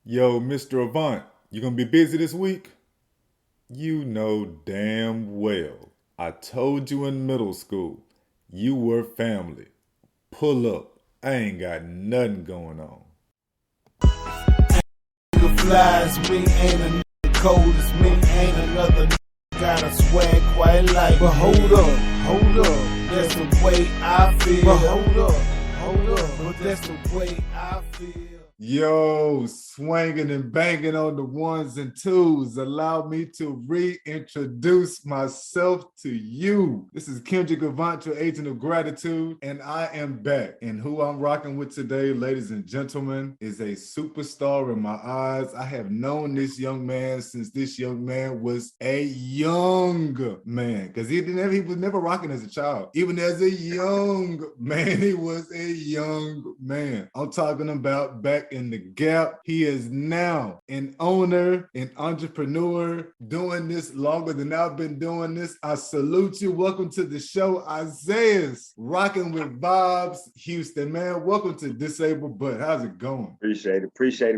Yo, Mr. Avant, you gonna be busy this week? You know damn well. I told you in middle school, you were family. Pull up. I ain't got nothing going on. Nigga flies me, ain't a nigga cold as me, ain't another nigga got a swag quite like. But hold up, that's the way I feel. But hold up, but that's the way I feel. Yo, swinging and banging on the ones and twos. Allow me to reintroduce myself to you. This is Kendrick Avant, your agent of gratitude, and I am back. And who I'm rocking with today, ladies and gentlemen, is a superstar in my eyes. I have known this young man since this young man was a young man, because he was never rocking as a child. Even as a young man, he was a young man. I'm talking about back in the gap. He is now an owner, an entrepreneur, doing this longer than I've been doing this. I salute you. Welcome to the show, Isaias, rocking with vibes, Houston, man. Welcome to Disabled But. How's it going? Appreciate it,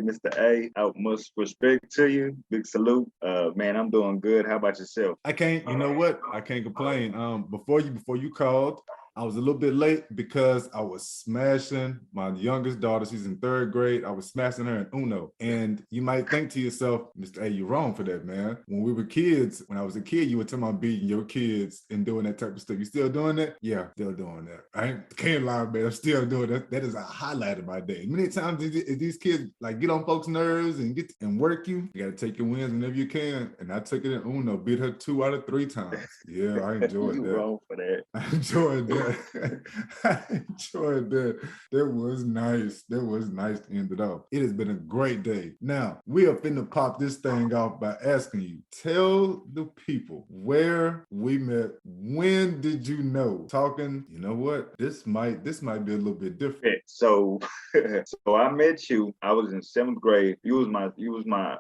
Mr. A. Much respect to you. Big salute. Man, I'm doing good. How about yourself? I can't complain. Before you called, I was a little bit late because I was smashing my youngest daughter. She's in third grade. I was smashing her in Uno. And you might think to yourself, Mr. A, you're wrong for that, man. When we were kids, when I was a kid, you were talking about beating your kids and doing that type of stuff. You still doing that? Yeah, still doing that. I can't lie, man. I'm still doing that. That is a highlight of my day. Many times these kids like get on folks' nerves and work you. You got to take your wins whenever you can. And I took it in Uno, beat her 2 out of 3 times. Yeah, I enjoyed you that. wrong for that. I enjoyed that. I enjoyed that. That was nice. That was nice to end it off. It has been a great day. Now, we are finna pop this thing off by asking you, tell the people where we met. When did you know? Talking, you know what? This might be a little bit different. Okay, so I met you. I was in 7th grade. You was my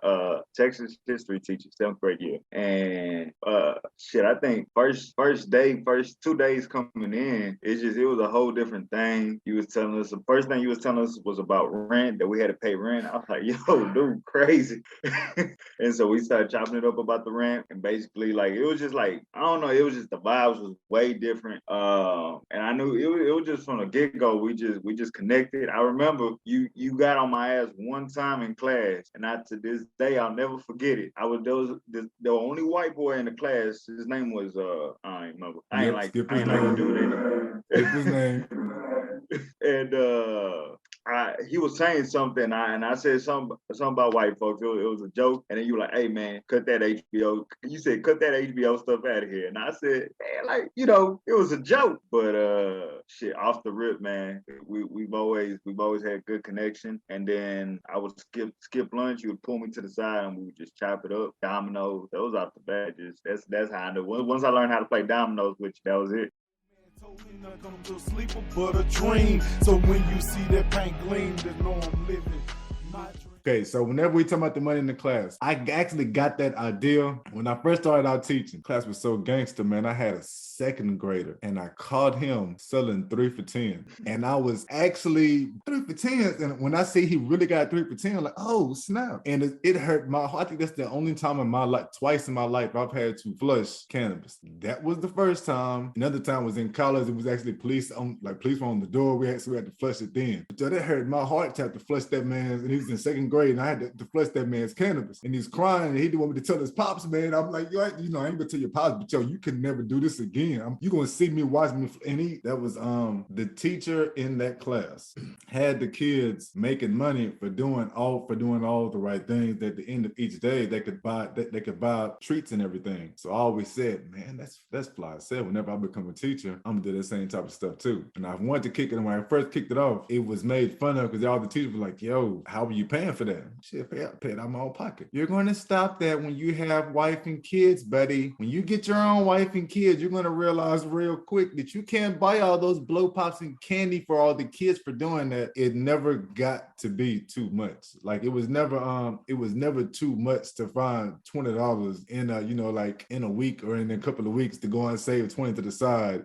Texas history teacher, 7th grade year. And I think first 2 days coming in, it was a whole different thing. You was telling us, the first thing you was telling us was about rent, that we had to pay rent. I was like, yo, dude, crazy. And so we started chopping it up about the rent, and basically, like, it was just like, I don't know, it was just the vibes was way different. And I knew it was just from the get-go, we just connected. I remember you got on my ass one time in class, and to this day I'll never forget it. The only white boy in the class. His name was I don't remember. I ain't like to do it. Skip his name. And he was saying something, and I said something about white folks. It was a joke, and then you were like, "Hey man, cut that HBO." You said, "Cut that HBO stuff out of here," and I said, "Man, like, it was a joke." But off the rip, man, we've always had good connection. And then I would skip lunch. You would pull me to the side, and we would just chop it up. Dominoes, those off the bat. Just that's how I know. Once I learned how to play dominoes, which that was it. Told me not come to sleep but a dream. So when you see that paint gleam, then know I'm living my dream. Okay, so whenever we talk about the money in the class, I actually got that idea when I first started out teaching. Class was so gangster, man. I had a 2nd grader, and I caught him selling 3 for 10. And I was actually 3 for 10. And when I say he really got 3 for 10, I'm like, oh, snap. And it hurt my heart. I think that's the only time in my life, twice in my life, I've had to flush cannabis. That was the first time. Another time was in college. It was actually police were on the door. We had to flush it then. But that hurt my heart to have to flush that man's, and he was in 2nd grade, and I had to flush that man's cannabis. And he's crying, and he didn't want me to tell his pops, man. I'm like, I ain't gonna tell your pops, but yo, you can never do this again. You gonna see me watch me. And that was the teacher in that class had the kids making money for doing all the right things. At the end of each day, they could buy treats and everything. So I always said, man, that's fly. I said, whenever I become a teacher, I'm gonna do the same type of stuff too. And I wanted to kick it. And when I first kicked it off, it was made fun of because all the teachers were like, yo, how are you paying for that? Shit, pay it out of my own pocket. You're gonna stop that when you have wife and kids, buddy. When you get your own wife and kids, you're gonna realize real quick that you can't buy all those blow pops and candy for all the kids for doing that. It never got to be too much. Like it was never too much to find $20 in in a week or in a couple of weeks to go and save 20 to the side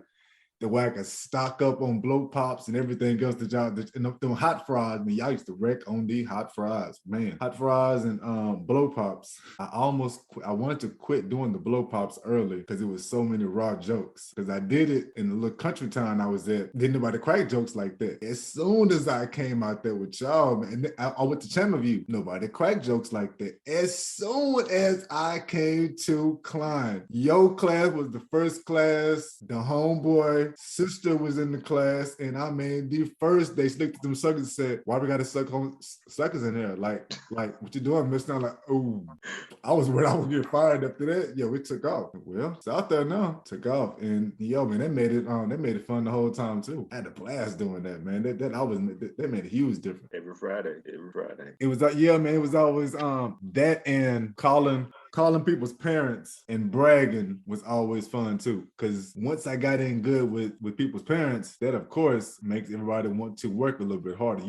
the way I could stock up on blow pops and everything else that y'all, and them hot fries, man, y'all used to wreck on the hot fries, man. Hot fries and blow pops. I wanted to quit doing the blow pops early because it was so many raw jokes. Because I did it in the little country town I was at. Didn't nobody crack jokes like that. As soon as I came out there with y'all, man, I went to Channel View. Nobody cracked jokes like that. As soon as I came to Klein, your class was the first class, the homeboy sister was in the class, and I mean, the first they looked at them suckers and said, "Why we gotta suck on suckers in here? Like what you doing, Mister?" I'm like, oh, I was worried I would get fired after that. Yo, it took off. Well, it's out there now. Took off, and yo, man, they made it fun the whole time too. I had a blast doing that, man. That made a huge difference. Every Friday. It was yeah, man. It was always that and calling people's parents and bragging was always fun too. Because once I got in good with people's parents, that of course makes everybody want to work a little bit harder.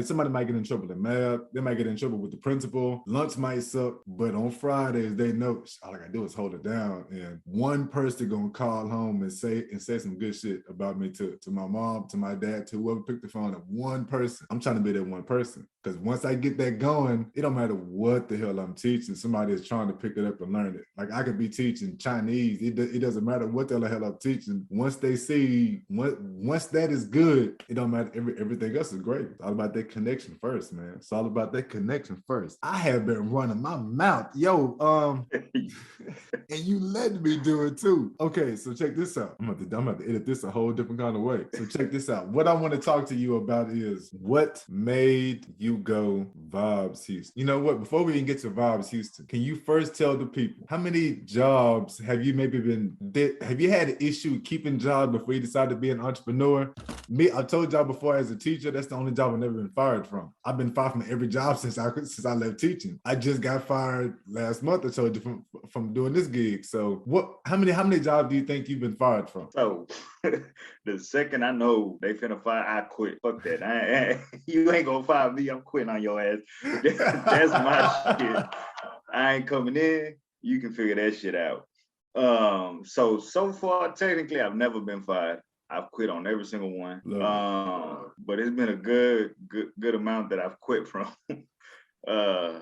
Somebody might get in trouble in math, they might get in trouble with the principal, lunch might suck, but on Fridays they know all I gotta do is hold it down. And one person gonna call home and say some good shit about me to my mom, to my dad, to whoever picked the phone up. One person. I'm trying to be that one person. Because once I get that going, it don't matter what the hell I'm teaching. Somebody is trying to pick it up and learn it. Like I could be teaching Chinese. It doesn't matter what the hell I'm teaching. Once they see, once that is good, it don't matter. Everything else is great. It's all about that connection first, man. It's all about that connection first. I have been running my mouth. Yo, and you let me do it too. Okay, so check this out. I'm about to edit this a whole different kind of way. So check this out. What I want to talk to you about is what made you go Vibes Houston. You know what? Before we even get to Vibes Houston, can you first tell the people how many jobs have you have you had an issue keeping jobs before you decided to be an entrepreneur? Me, I told y'all before, as a teacher, that's the only job I've never been fired from. I've been fired from every job since I left teaching. I just got fired last month, I told you, from doing this gig. So how many jobs do you think you've been fired from? So the second I know they finna fire, I quit. Fuck that. You ain't gonna fire me. I'm quitting on your ass. That's my shit. I ain't coming in. You can figure that shit out. So far, technically, I've never been fired. I've quit on every single one. But it's been a good amount that I've quit from.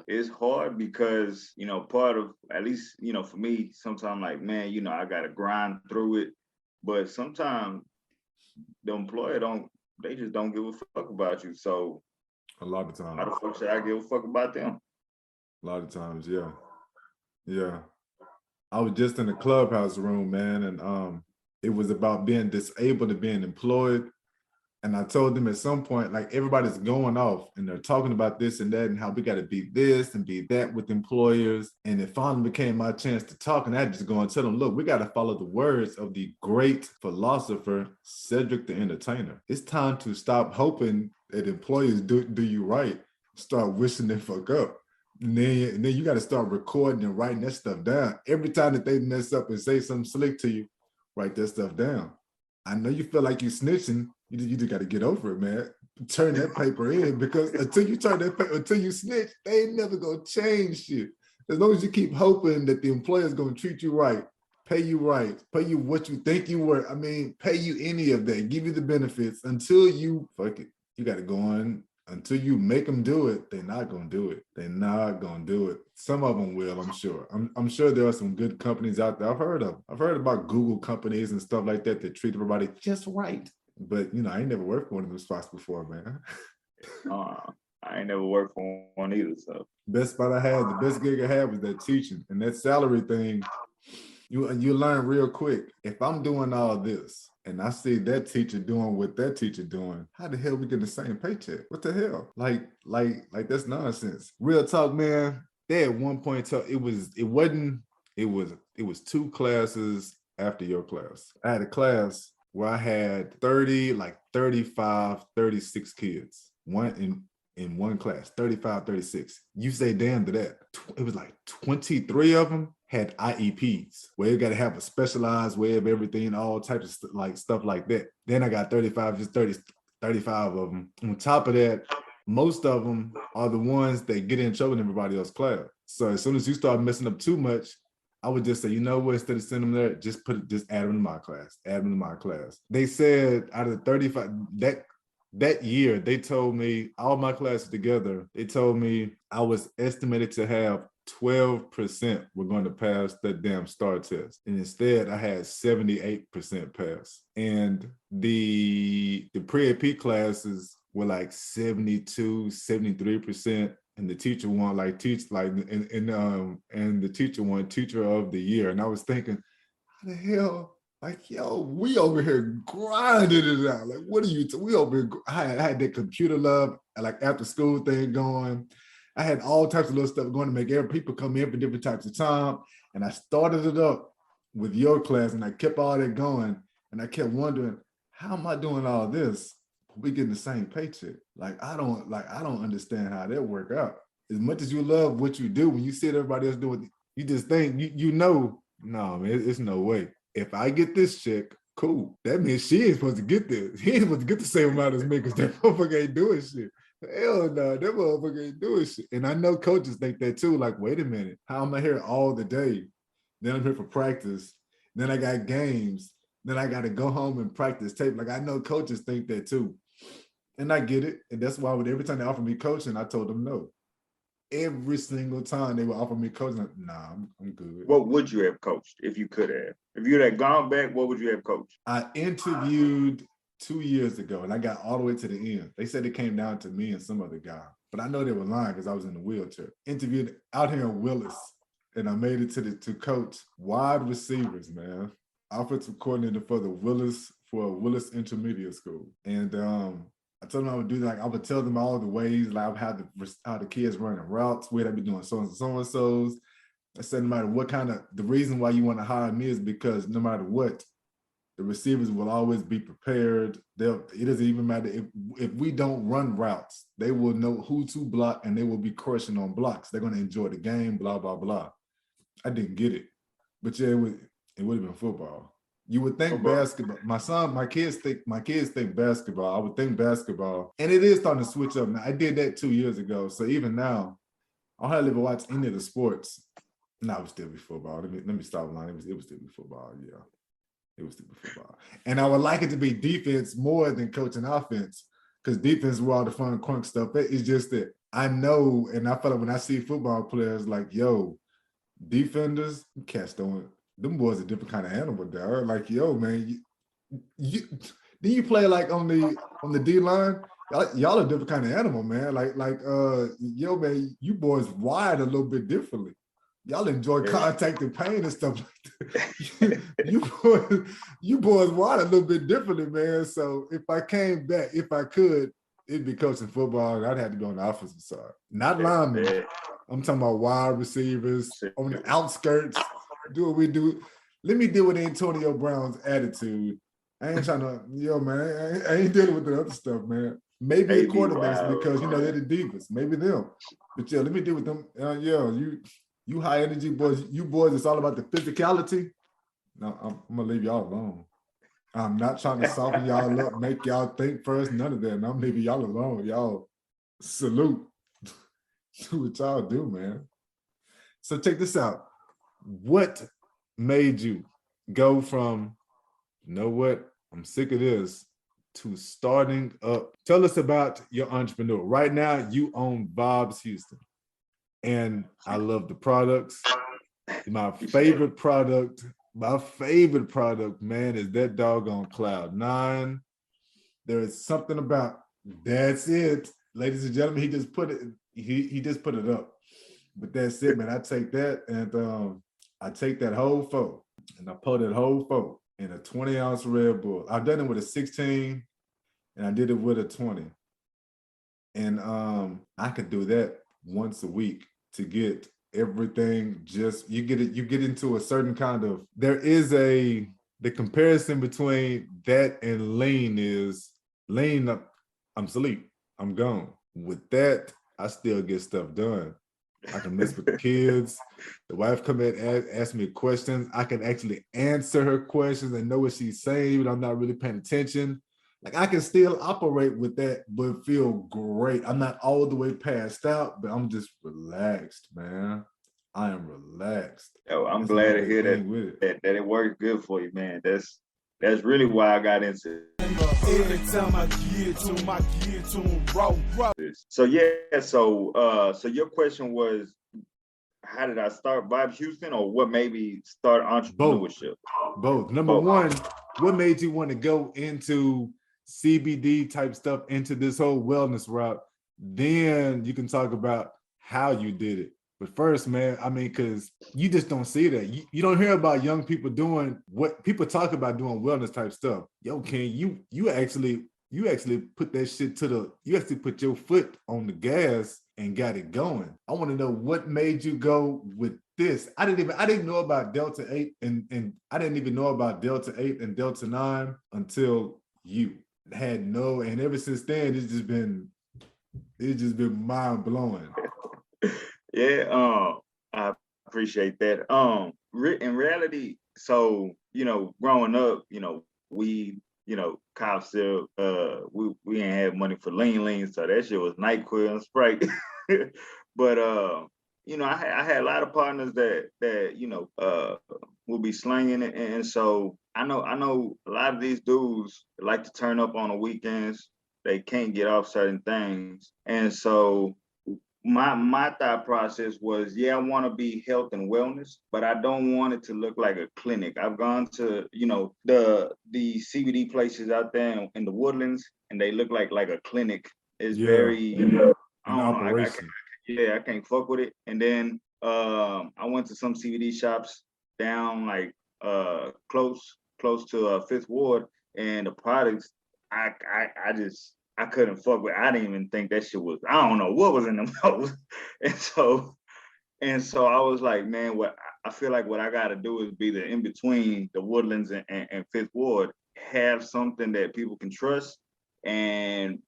It's hard because, part of, at least, for me, sometimes like, man, I gotta grind through it. But sometimes the employer they just don't give a fuck about you. So a lot of times, how the fuck should I give a fuck about them? A lot of times, yeah. Yeah. I was just in the clubhouse room, man, and it was about being disabled and being employed. And I told them at some point, like, everybody's going off and they're talking about this and that and how we got to be this and be that with employers. And it finally became my chance to talk. And I just go and tell them, look, we got to follow the words of the great philosopher, Cedric the Entertainer. It's time to stop hoping that employers do you right. Start wishing they fuck up. And then you got to start recording and writing that stuff down. Every time that they mess up and say something slick to you, write that stuff down. I know you feel like you snitching. You just got to get over it, man. Turn that paper in, because until you snitch, they ain't never gonna change shit. As long as you keep hoping that the employer's gonna treat you right, pay you what you think you were. I mean, pay you any of that, give you the benefits until you fuck it. You got to go on. Until you make them do it, they're not gonna do it. They're not gonna do it. Some of them will, I'm sure. I'm sure there are some good companies out there. I've heard about Google companies and stuff like that treat everybody just right. But I ain't never worked for one of those spots before, man. I ain't never worked for one either. So best spot I had, the best gig I had was that teaching. And that salary thing, you learn real quick. If I'm doing all this and I see that teacher doing what that teacher doing, how the hell we get the same paycheck? What the hell? Like that's nonsense. Real talk, man. They at one point it was two classes after your class. I had a class where I had 35, 36 kids. One in one class, 35, 36. You say damn to that. It was like 23 of them had IEPs, where you got to have a specialized way of everything, all types of stuff like that. Then I got 35 of them. On top of that, most of them are the ones that get in trouble in everybody else's class. So as soon as you start messing up too much, I would just say, you know what, instead of sending them there, just add them to my class. Add them to my class. They said out of the 35, that year, they told me, all my classes together, they told me I was estimated to have 12% were going to pass that damn STAR test. And instead, I had 78% pass. And the pre-AP classes were like 72, 73%. And the teacher won and the teacher won teacher of the year. And I was thinking, how the hell? Like, yo, we over here grinding it out. Like, what are you? We over here. I had that computer lab, like after school thing going. I had all types of little stuff going to make people come in for different types of time. And I started it up with your class, and I kept all that going. And I kept wondering, how am I doing all this? We getting the same paycheck. Like, I don't understand how that work out. As much as you love what you do, when you see everybody else doing, you just think, no, man, it's no way. If I get this check, cool. That means she ain't supposed to get this. He ain't supposed to get the same amount as me because that motherfucker ain't doing shit. Hell no, that motherfucker ain't doing shit. And I know coaches think that too. Like, wait a minute, how am I here all the day? Then I'm here for practice. Then I got games. Then I got to go home and practice tape. Like, I know coaches think that too. And I get it. And that's why every time they offer me coaching, I told them no. Every single time they would offer me coaching, like, nah, I'm good. What would you have coached if you could have? If you had gone back, what would you have coached? I interviewed 2 years ago, and I got all the way to the end. They said it came down to me and some other guy, but I know they were lying because I was in the wheelchair. Interviewed out here in Willis, and I made it to coach wide receivers, man. Offensive coordinator for Willis Intermediate School. And I told them I would do that. Like, I would tell them all the ways, like how the kids running routes, where they be doing so-and-so's. I said, no matter what the reason why you want to hire me is because no matter what, the receivers will always be prepared. It doesn't even matter if we don't run routes, they will know who to block and they will be crushing on blocks. They're going to enjoy the game, blah, blah, blah. I didn't get it. But yeah, it would have been football. You would think basketball. My kids think basketball. I would think basketball. And it is starting to switch up now. I did that 2 years ago. So even now, I hardly ever watch any of the sports. No, it would still be football. Let me stop lying. It would still be football, yeah. It would still be football. And I would like it to be defense more than coaching offense, because defense is where all the fun crunk stuff is. It's just that I know, and I feel like when I see football players like, yo, defenders, cats don't. Them boys a different kind of animal, dog. Like, yo, man, you play like on the D line? Y'all a different kind of animal, man. Yo, man, you boys wired a little bit differently. Y'all enjoy contact and pain and stuff like that. you boys wired a little bit differently, man. So if I came back, if I could, it'd be coaching football, and I'd have to be on the offensive side, not linemen. I'm talking about wide receivers on the outskirts. Do what we do. Let me deal with Antonio Brown's attitude. I ain't trying to, yo, man, I ain't dealing with the other stuff, man. Maybe the quarterbacks, because, they're the divas. Maybe them. But, yeah, let me deal with them. You high energy boys, you boys, it's all about the physicality. No, I'm going to leave y'all alone. I'm not trying to soften y'all up, make y'all think first, none of that. And I'm leaving y'all alone. Y'all salute. Do what y'all do, man. So check this out. What made you go from, you know what, I'm sick of this, to starting up? Tell us about your entrepreneur. Right now, you own Bob's Houston. And I love the products. My favorite product, man, is that doggone Cloud9. There is something about, that's it. Ladies and gentlemen, he just put it up. But that's it, man. I take that and I take that whole four and I pour that whole four in a 20-ounce Red Bull. I've done it with a 16 and I did it with a 20. And I could do that once a week to get everything. Just you get into a certain kind of, the comparison between that and lean is lean, I'm asleep, I'm gone. With that, I still get stuff done. I can mess with the kids. The wife come in and ask me questions. I can actually answer her questions and know what she's saying, but I'm not really paying attention. Like, I can still operate with that, but feel great. I'm not all the way passed out, but I'm just relaxed, man. I am relaxed. Yo, I'm That's glad another to big hear thing with it. that it works good for you, man. That's really why I got into Every time I get to raw. this. So yeah, so your question was, how did I start Vibe Houston, or what made me start Both. entrepreneurship? Both. Number Both. one, what made you want to go into CBD type stuff, into this whole wellness route? Then you can talk about how you did it. But first, man, I mean, because you just don't see that. You don't hear about young people doing what people talk about, doing wellness type stuff. Yo, Ken, you actually put that shit you actually put your foot on the gas and got it going. I want to know what made you go with this. I didn't know about Delta 8 and I didn't even know about Delta 8 and Delta 9 until you had and ever since then it's just been mind blowing. Yeah, I appreciate that. In reality, so growing up, we, cough syrup, we ain't have money for lean, so that shit was NyQuil and Sprite. But I had a lot of partners that will be slinging it, and so I know a lot of these dudes like to turn up on the weekends. They can't get off certain things, and so my thought process was, I want to be health and wellness, but I don't want it to look like a clinic. I've gone to the CBD places out there in the Woodlands, and they look like a clinic. It's very I don't know. I can't fuck with it. And then I went to some CBD shops down like close to Fifth Ward, and the products I couldn't fuck with. I didn't even think that shit was. I don't know what was in them hoes. And so I was like, man, what I feel like what I got to do is be the in between the Woodlands and Fifth Ward, have something that people can trust, and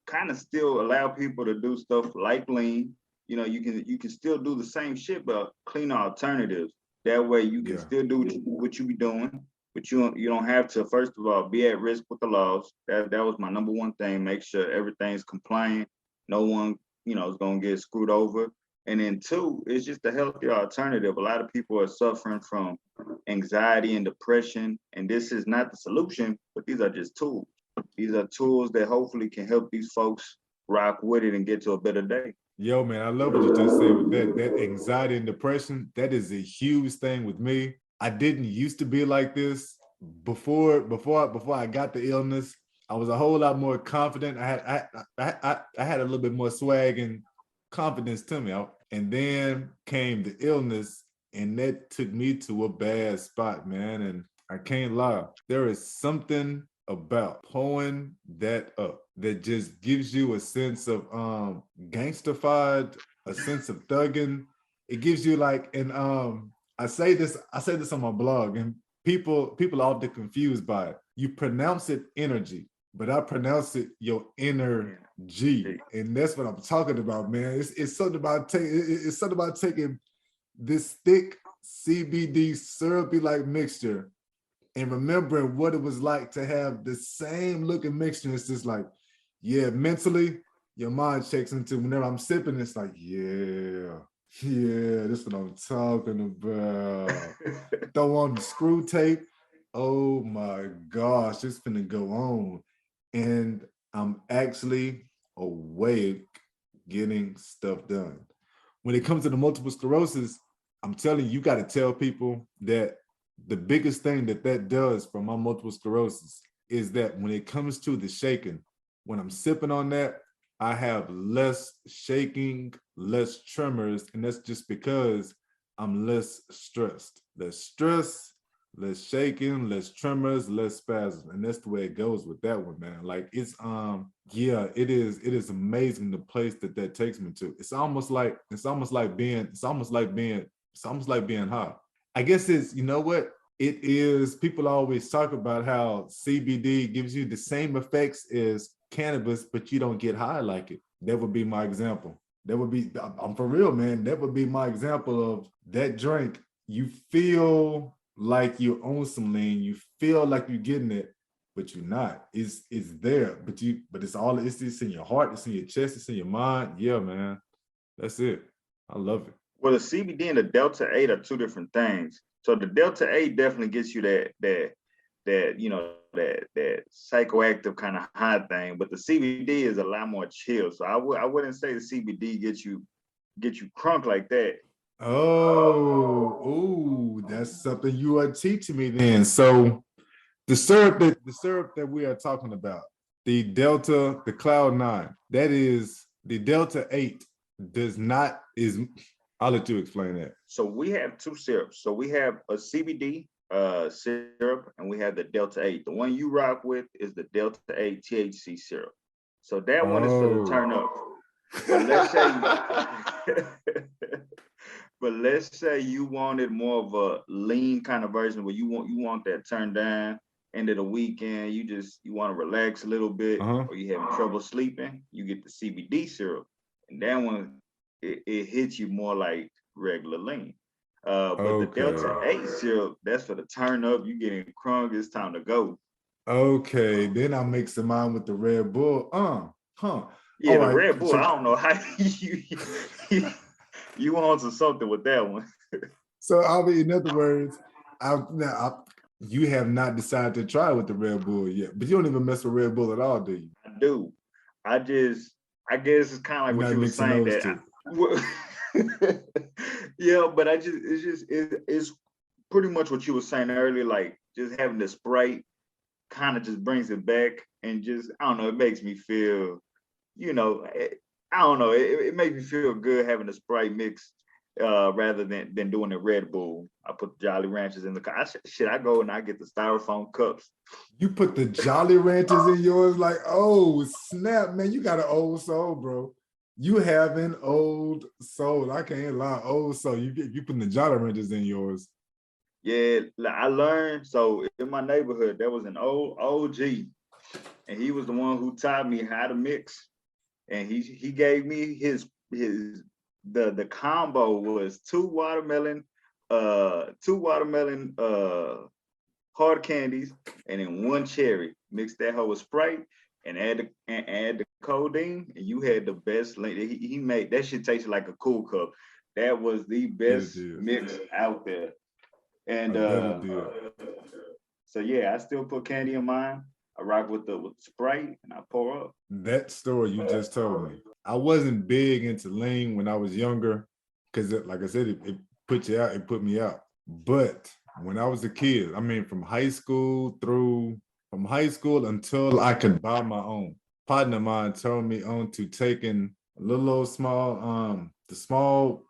kind of still allow people to do stuff like lean. You can still do the same shit, but cleaner alternatives. That way you can still do what you be doing, but you don't have to, first of all, be at risk with the laws. That was my number one thing. Make sure everything's compliant. No one, is gonna get screwed over. And then two, it's just a healthier alternative. A lot of people are suffering from anxiety and depression, and this is not the solution, but these are just tools. These are tools that hopefully can help these folks rock with it and get to a better day. Yo, man, I love what you just said with that anxiety and depression. That is a huge thing with me. I didn't used to be like this before I got the illness. I was a whole lot more confident. I had a little bit more swag and confidence to me. And then came the illness, and that took me to a bad spot, man. And I can't lie. There is something about pulling that up that just gives you a sense of gangsterfied, a sense of thugging. It gives you like, and I say this on my blog, and people are often confused by it. You pronounce it energy, but I pronounce it your inner G, and that's what I'm talking about, man. It's something about taking this thick CBD syrupy like mixture and remembering what it was like to have the same looking mixture. It's just like, mentally, your mind checks into, whenever I'm sipping, it's like, this is what I'm talking about. Throw on the screw tape. Oh my gosh, it's gonna go on. And I'm actually awake getting stuff done. When it comes to the multiple sclerosis, I'm telling you, you got to tell people that the biggest thing that does for my multiple sclerosis is that when it comes to the shaking, when I'm sipping on that, I have less shaking, less tremors, and that's just because I'm less stressed. Less stress, less shaking, less tremors, less spasms, and that's the way it goes with that one, man. Like it's it is amazing the place that takes me to. It's almost like being high. I guess it's, you know what? It is, people always talk about how CBD gives you the same effects as cannabis, but you don't get high like it. That would be my example. I'm for real, man. That would be my example of that drink. You feel like you're on some lean. You feel like you're getting it, but you're not. It's there, but it's in your heart, it's in your chest, it's in your mind. Yeah, man. That's it. I love it. Well, the CBD and the Delta 8 are two different things. So the Delta 8 definitely gets you that psychoactive kind of high thing, but the CBD is a lot more chill. So I wouldn't say the CBD gets you crunk like that. Oh, ooh, that's something you are teaching me then. So the syrup that we are talking about, the Delta, the Cloud 9, that is the Delta 8 does not is I'll let you explain that. So we have two syrups. So we have a CBD syrup and we have the Delta 8. The one you rock with is the Delta 8 THC syrup. So that one is for the turn up. But let's say you wanted more of a lean kind of version where you want that turned down. End of the weekend, you want to relax a little bit, or you having trouble sleeping, you get the CBD syrup, and that one it hits you more like regular lean. But the Delta 8 syrup, that's for the turn up. You getting crunk, it's time to go. Okay, then I'll mix them on with the Red Bull. Yeah, the Red Bull, I don't know how you on to something with that one. So I'll be, in other words, you have not decided to try with the Red Bull yet, but you don't even mess with Red Bull at all, do you? I do. I guess it's kind of like what you were saying that. Yeah, but it's pretty much what you were saying earlier. Like just having the Sprite kind of just brings it back, and just I don't know, it makes me feel, I don't know, it makes me feel good having the Sprite mix. Rather than doing the Red Bull. I put Jolly Ranchers in the car. I go and I get the styrofoam cups. You put the Jolly Ranchers in yours? Like, oh, snap, man, you got an old soul, bro. You have an old soul. I can't lie, old soul. You putting the Jolly Ranchers in yours. Yeah, I learned. So in my neighborhood, there was an old OG, and he was the one who taught me how to mix. And he gave me the combo was two watermelon hard candies and then one cherry. Mix that whole with Sprite and add the codeine, and you had the best. He made that shit taste like a Cool Cup. That was the best mix out there. And so yeah, I still put candy in mine. I rock with the Sprite and I pour up. That story you just told me. I wasn't big into lean when I was younger because, like I said, it put you out, it put me out. But when I was a kid, I mean, from high school until I could buy my own, partner of mine turned me on to taking a little old small, the small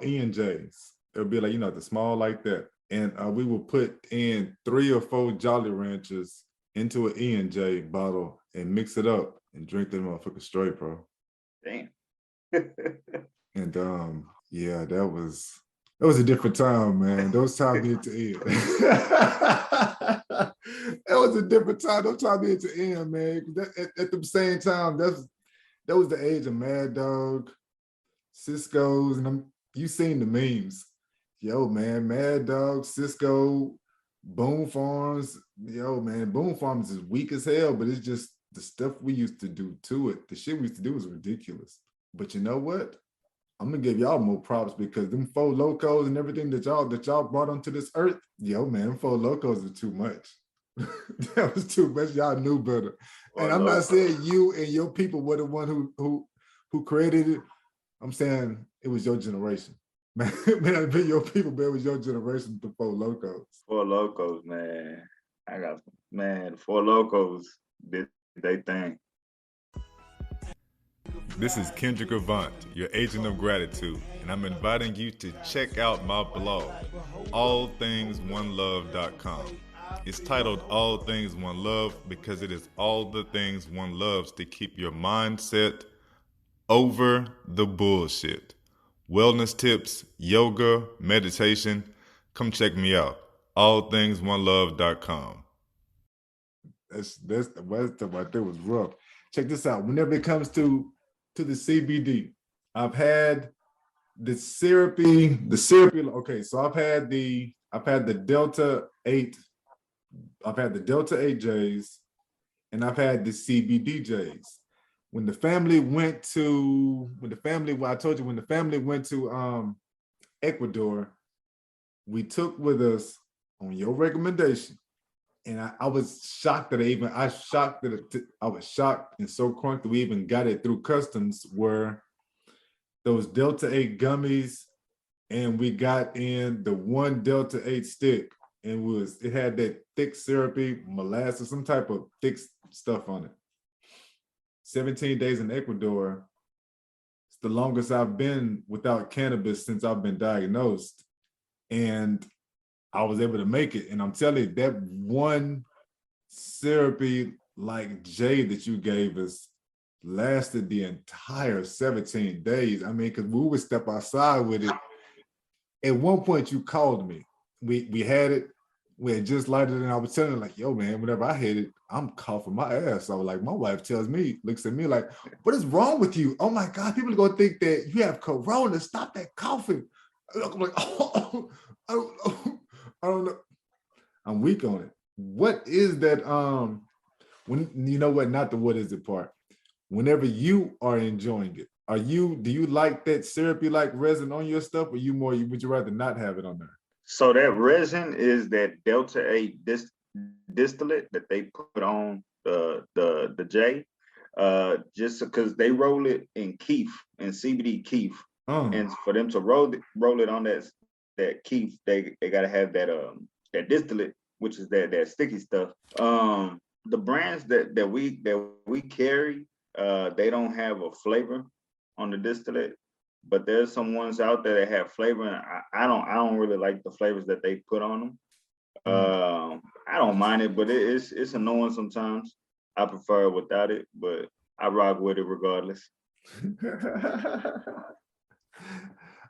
E&Js. It would be like, the small like that. And we would put in 3 or 4 Jolly Ranchers into an E&J bottle and mix it up and drink that motherfucker straight, bro. Damn. And yeah, that was a different time, man. Those times need to end. That was a different time. Those times need to end, man. At the same time, that was the age of Mad Dog, Cisco's, and you seen the memes. Yo, man, Mad Dog, Cisco, Boom Farms. Yo, man, Boom Farms is weak as hell, but it's just the stuff we used to do to it. The shit we used to do was ridiculous. But you know what? I'm gonna give y'all more props because them 4 Locos and everything that y'all brought onto this earth, yo, man, 4 Locos are too much. That was too much. Y'all knew better. And I'm not saying you and your people were the one who created it. I'm saying it was your generation. Man, it been your people, but it was your generation, the 4 Locos. 4 Locos, man. The 4 Locos did they thing. This is Kendrick Avant, your agent of gratitude, and I'm inviting you to check out my blog, allthingsoneLove.com. It's titled All Things One Love because it is all the things one loves to keep your mindset over the bullshit. Wellness tips, yoga, meditation. Come check me out. allthingsoneLove.com. That's the West right there was rough. Check this out. Whenever it comes to the CBD, I've had the syrupy. Okay, so I've had the Delta 8. I've had the Delta 8Js, and I've had the CBDJs. When the family went to Ecuador, we took with us on your recommendation. And I was shocked that I was shocked and so crunk that we even got it through customs, were those Delta 8 gummies, and we got in the one Delta 8 stick, and it had that thick syrupy molasses, some type of thick stuff on it. 17 days in Ecuador. It's the longest I've been without cannabis since I've been diagnosed. And I was able to make it. And I'm telling you, that one syrupy like J that you gave us lasted the entire 17 days. I mean, because we would step outside with it. At one point, you called me. We had it. We had just lighted it, and I was telling her, like, yo, man, whenever I hit it, I'm coughing my ass. So, like, my wife looks at me like, what is wrong with you? Oh, my God, people are going to think that you have corona. Stop that coughing. I'm like, oh, I don't know. I'm weak on it. What is that? When you know what? Not the what is it part. Whenever you are enjoying it, do you like that syrupy like resin on your stuff, or would you rather not have it on there? So that resin is that Delta 8 distillate that they put on the J, just because they roll it in keef and CBD keef, and for them to roll it on that keef, they gotta have that distillate, which is that sticky stuff. The brands that we carry, they don't have a flavor on the distillate, but there's some ones out there that have flavor, and I don't really like the flavors that they put on them. I don't mind it, but it's annoying sometimes. I prefer it without it, but I rock with it regardless.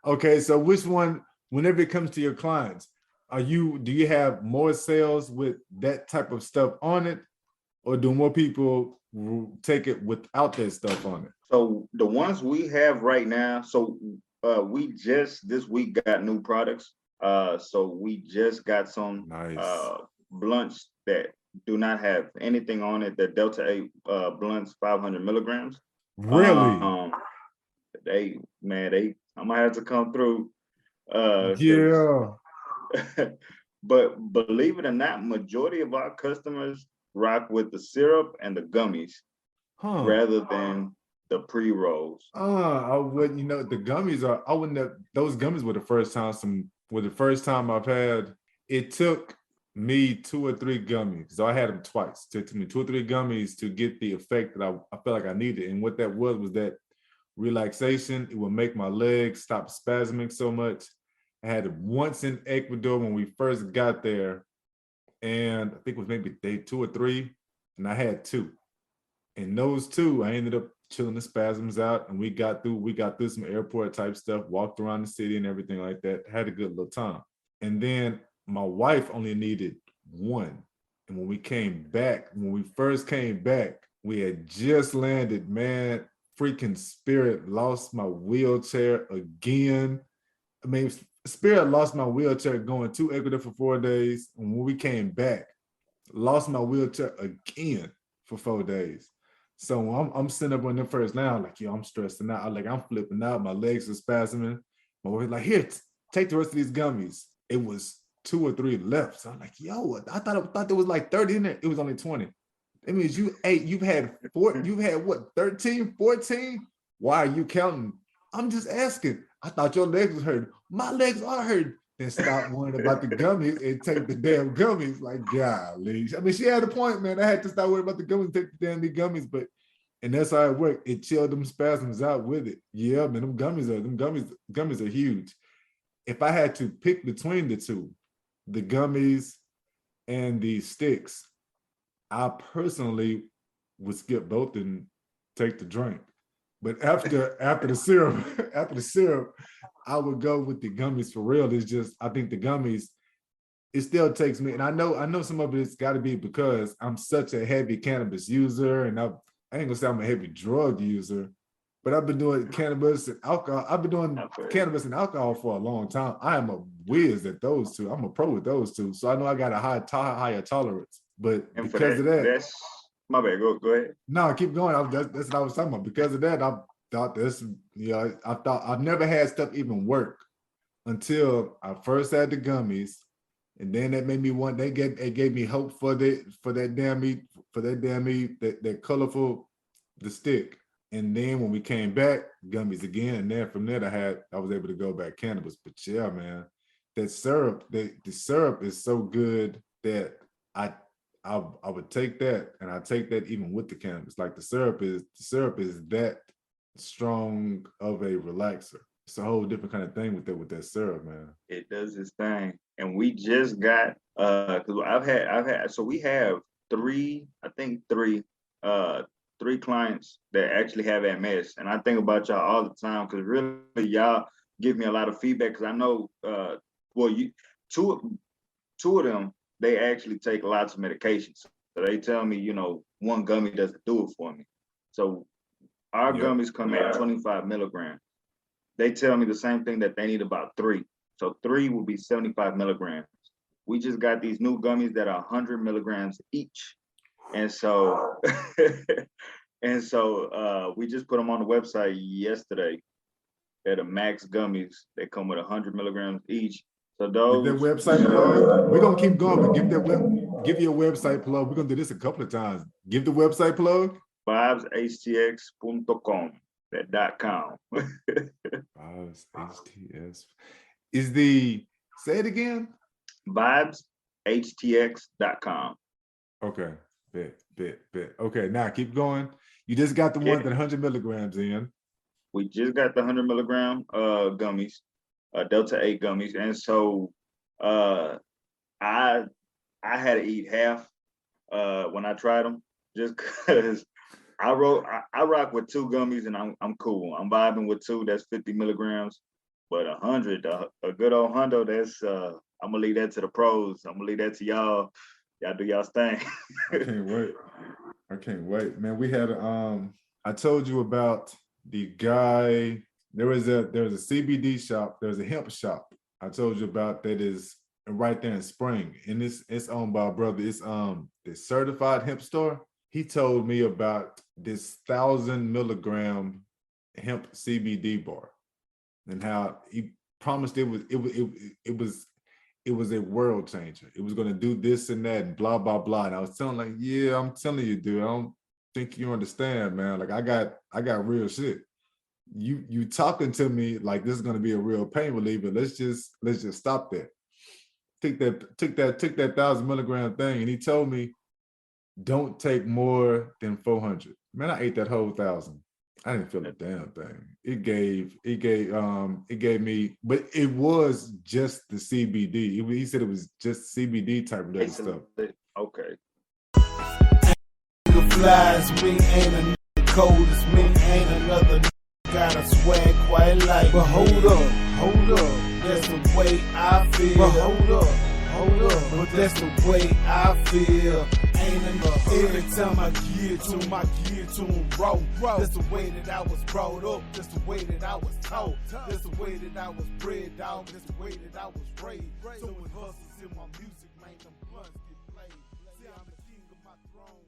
Okay, so which one, whenever it comes to your clients, do you have more sales with that type of stuff on it, or do more people take it without that stuff on it? So the ones we have right now, so we just this week got new products. So we just got some blunts that do not have anything on it. The Delta 8 blunts, 500 milligrams. Really? I might have to come through. Yeah. But believe it or not, majority of our customers rock with the syrup and the gummies rather than the pre-rolls. I wouldn't, the gummies those gummies were the first time I've had. It took me 2 or 3 gummies. So I had them twice. It took me 2 or 3 gummies to get the effect that I felt like I needed. And what that was that relaxation. It would make my legs stop spasming so much. I had it once in Ecuador when we first got there, and I think it was maybe day 2 or 3, and I had 2. And those 2, I ended up chilling the spasms out, and we got through some airport type stuff, walked around the city and everything like that, had a good little time. And then my wife only needed 1. And when we first came back, we had just landed, man, freaking Spirit lost my wheelchair again. I mean, Spirit lost my wheelchair going to Ecuador for 4 days. And when we came back, lost my wheelchair again for 4 days. So I'm sitting up on the first line, like, yo, I'm stressing out. I'm flipping out. My legs are spasming. My wife's like, here, take the rest of these gummies. It was 2 or 3 left. So I'm like, yo, I thought there was like 30 in there. It was only 20. That means you've had what, 13, 14? Why are you counting? I'm just asking. I thought your legs was hurt. My legs are hurt. Then stop worrying about the gummies and take the damn gummies. Like, golly. I mean, she had a point, man. I had to stop worrying about the gummies and take the damn gummies, and that's how it worked. It chilled them spasms out with it. Yeah, man, them gummies are huge. If I had to pick between the 2, the gummies and the sticks, I personally would skip both and take the drink. But after the syrup, I would go with the gummies for real. It's just, I think the gummies, it still takes me, and I know some of it's got to be because I'm such a heavy cannabis user, and I ain't gonna say I'm a heavy drug user, but I've been doing cannabis and alcohol. I've been doing cannabis and alcohol for a long time. I am a whiz at those 2. I'm a pro with those 2, so I know I got a higher tolerance. But and because of that, that's my bad. Go ahead. No, keep going. That's what I was talking about. Because of that, I thought this. I thought I've never had stuff even work until I first had the gummies, and then that made me want. It gave me hope for that damn meat, that colorful, the stick. And then when we came back, gummies again, and then from there I was able to go back cannabis. But yeah, man, that syrup, the syrup is so good that I would take that, and I take that even with the cannabis. Like the syrup is that strong of a relaxer. It's a whole different kind of thing with that syrup, man. It does its thing. And we just got because so we have three clients that actually have MS. And I think about y'all all the time because really y'all give me a lot of feedback because I know two of them, they actually take lots of medications. So they tell me, one gummy doesn't do it for me. So our gummies come at 25 milligrams. They tell me the same thing that they need about 3. So 3 will be 75 milligrams. We just got these new gummies that are 100 milligrams each. And so, we just put them on the website yesterday. They're the max gummies. They come with 100 milligrams each. So those. Give that website plug. We're gonna keep going, but give your website plug. We're gonna do this a couple of times. Give the website plug. vibeshtx.com. That .com. VibesHTX. Say it again? VibesHTX.com. Okay, bet. Okay, now keep going. You just got the one that 100 milligrams in. We just got the 100 milligram gummies, Delta 8 gummies. And so I had to eat half when I tried them just because I rock with 2 gummies and I'm cool. I'm vibing with 2, that's 50 milligrams. But 100, a good old hundo, that's I'm gonna leave that to the pros. I'm gonna leave that to y'all. Y'all do y'all's thing. I can't wait. Man, we had I told you about the guy. There was a CBD shop, there's a hemp shop I told you about that is right there in Spring. And it's owned by a brother. It's the certified hemp store. He told me about this 1,000 milligram hemp CBD bar and how he promised it was a world changer. It was going to do this and that and blah, blah, blah. And I was telling like, yeah, I'm telling you, dude, I don't think you understand, man. Like I got real shit. You talking to me like this is going to be a real pain reliever. Let's just stop that. Took that 1,000 milligram thing. And he told me, don't take more than 400. Man, I ate that whole 1,000. I didn't feel a damn thing. It gave me, but it was just the CBD. He said it was just CBD type of stuff. Okay. Flies me, ain't a cold as me, ain't another got a swag quite like. But hold up, that's the way I feel. But hold up, but that's the way I feel. Ain't enough. Every time I gear to them raw. That's the way that I was brought up. That's the way that I was taught. That's the way that I was bred down. That's the way that I was raised. So when hustles in my music, man, them blunts get played. See, I'm the king of my throne.